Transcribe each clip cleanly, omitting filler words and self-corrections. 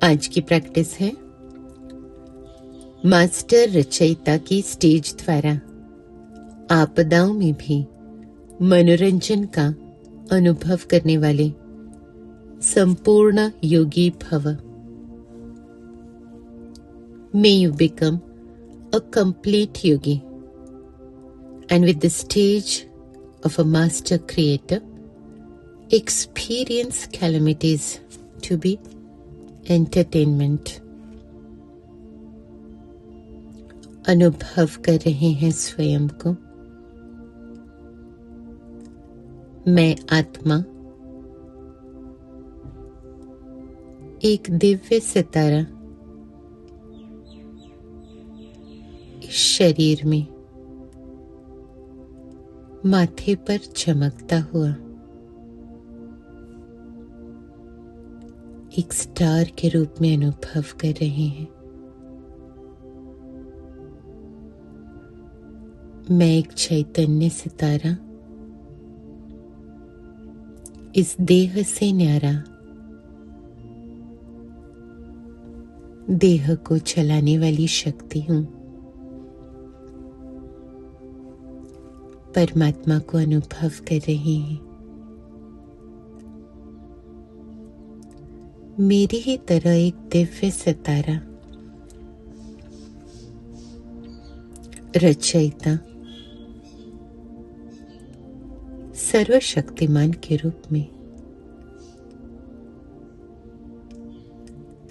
आज की प्रैक्टिस है मास्टर रचयिता की स्टेज द्वारा आपदाओं में भी मनोरंजन का अनुभव करने वाले संपूर्ण योगी भव। May you become a complete yogi and with the stage of a master creator experience calamities to be entertainment। अनुभव कर रहे हैं स्वयं को। मैं आत्मा एक दिव्य सितारा इस शरीर में माथे पर चमकता हुआ एक स्टार के रूप में अनुभव कर रहे हैं। मैं एक चैतन्य सितारा इस देह से न्यारा देह को चलाने वाली शक्ति हूं। परमात्मा को अनुभव कर रहे हैं। मेरी ही तरह एक दिव्य सितारा रचयिता सर्वशक्तिमान के रूप में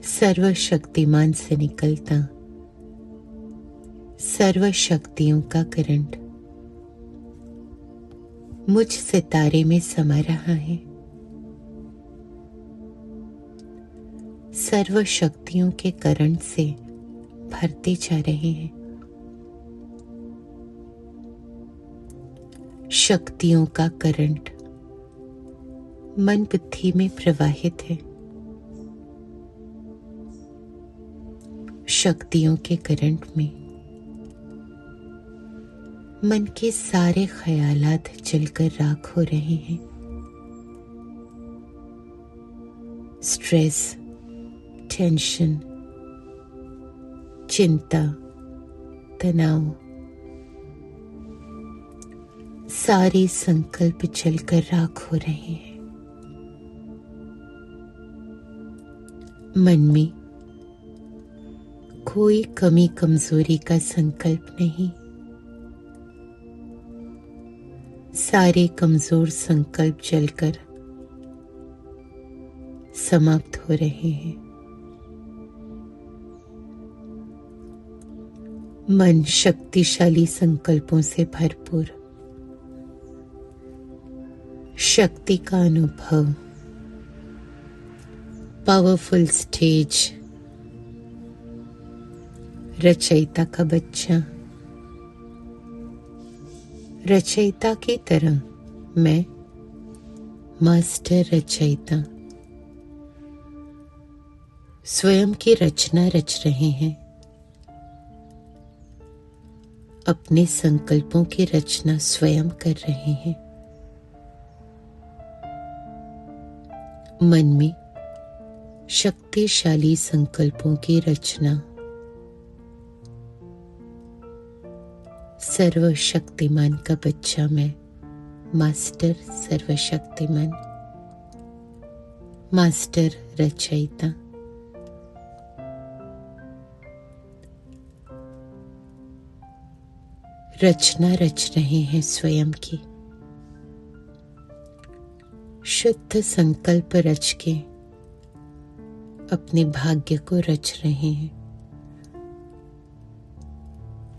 सर्वशक्तिमान से निकलता सर्व शक्तियों का करंट मुझ सितारे में समा रहा है। सर्व शक्तियों के करंट से भरते जा रहे हैं। शक्तियों का करंट मन बुद्धि में प्रवाहित है। शक्तियों के करंट में मन के सारे ख्यालात जलकर राख हो रहे हैं। स्ट्रेस, टेंशन, चिंता, तनाव, सारे संकल्प जलकर राख हो रहे हैं। मन में कोई कमी कमजोरी का संकल्प नहीं। सारे कमजोर संकल्प जलकर समाप्त हो रहे हैं। मन शक्तिशाली संकल्पों से भरपूर शक्ति का अनुभव, पावरफुल स्टेज, रचयिता का बच्चा। रचयिता की तरह मैं मास्टर रचयिता स्वयं की रचना रच रहे हैं। अपने संकल्पों की रचना स्वयं कर रहे हैं। मन में शक्तिशाली संकल्पों की रचना सर्वशक्तिमान का बच्चा मैं मास्टर सर्वशक्तिमान मास्टर रचयिता। रचना रच रहे हैं स्वयं की। शुद्ध संकल्प रच के अपने भाग्य को रच रहे हैं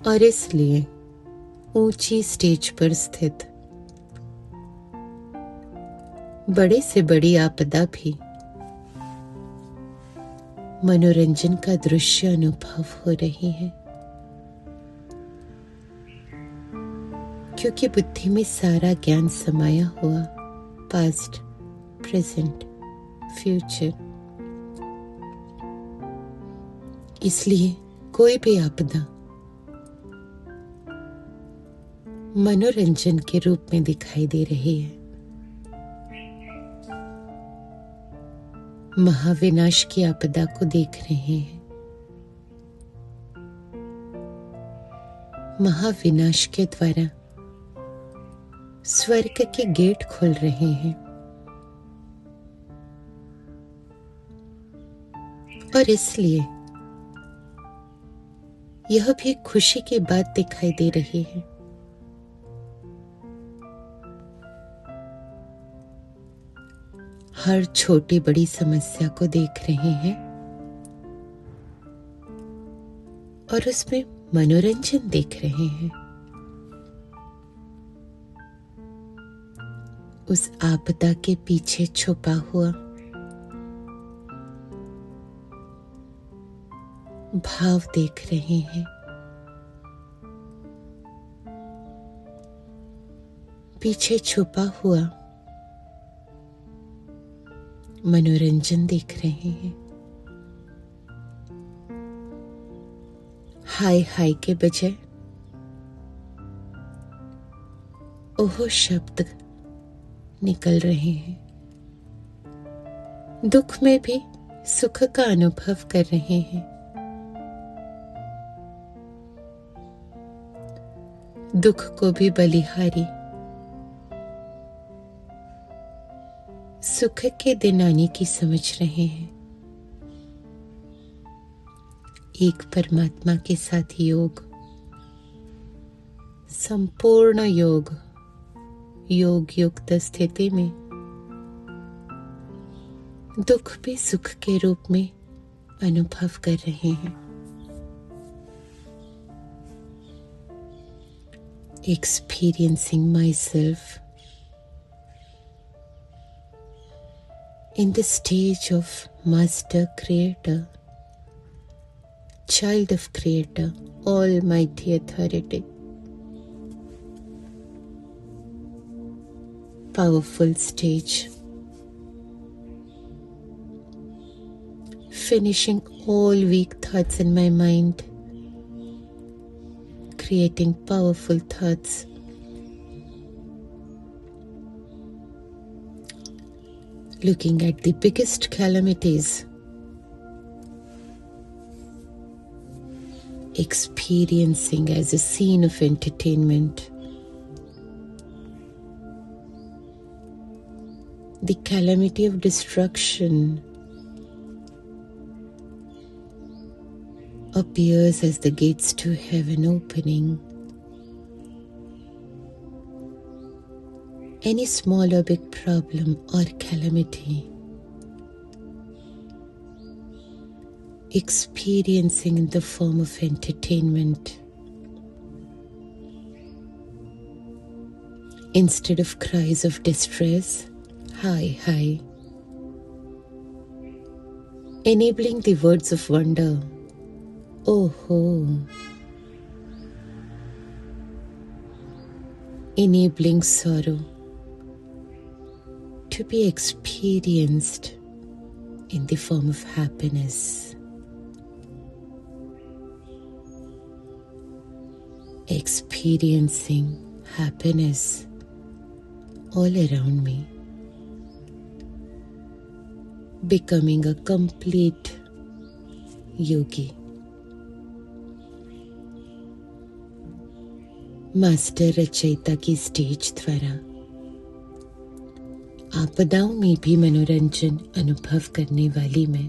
और इसलिए ऊंची स्टेज पर स्थित बड़े से बड़ी आपदा भी मनोरंजन का दृश्य अनुभव हो रही है, क्योंकि बुद्धि में सारा ज्ञान समाया हुआ पास्ट, प्रेजेंट, फ्यूचर। इसलिए कोई भी आपदा मनोरंजन के रूप में दिखाई दे रही है। महाविनाश की आपदा को देख रहे हैं। महाविनाश के द्वारा स्वर्ग के गेट खुल रहे हैं और इसलिए यह भी खुशी की बात दिखाई दे रही है। हर छोटी बड़ी समस्या को देख रहे हैं और उसमें मनोरंजन देख रहे हैं। उस आपदा के पीछे छुपा हुआ भाव देख रहे हैं। पीछे छुपा हुआ मनोरंजन देख रहे हैं। हाय हाय के बजाय ओहो शब्द निकल रहे हैं। दुख में भी सुख का अनुभव कर रहे हैं। दुख को भी बलिहारी सुख के दिन आने की समझ रहे हैं। एक परमात्मा के साथ योग, संपूर्ण योग, योग युक्त स्थिति में दुख भी सुख के रूप में अनुभव कर रहे हैं। Experiencing myself in the stage of Master Creator, Child of Creator, Almighty Authority, powerful stage, finishing all weak thoughts in my mind, creating powerful thoughts, looking at the biggest calamities, experiencing as a scene of entertainment the calamity of destruction appears as the gates to heaven opening. Any small or big problem or calamity, experiencing in the form of entertainment. Instead of cries of distress, hi, hi. Enabling the words of wonder, oh ho. Enabling sorrow to be experienced in the form of happiness. Experiencing happiness all around me. Becoming a complete yogi. Master रचयिता की stage द्वारा आपदाओं में भी मनोरंजन अनुभव करने वाली मैं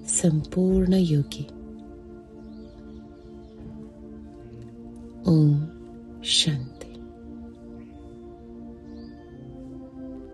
संपूर्ण योगी। ओम शांति।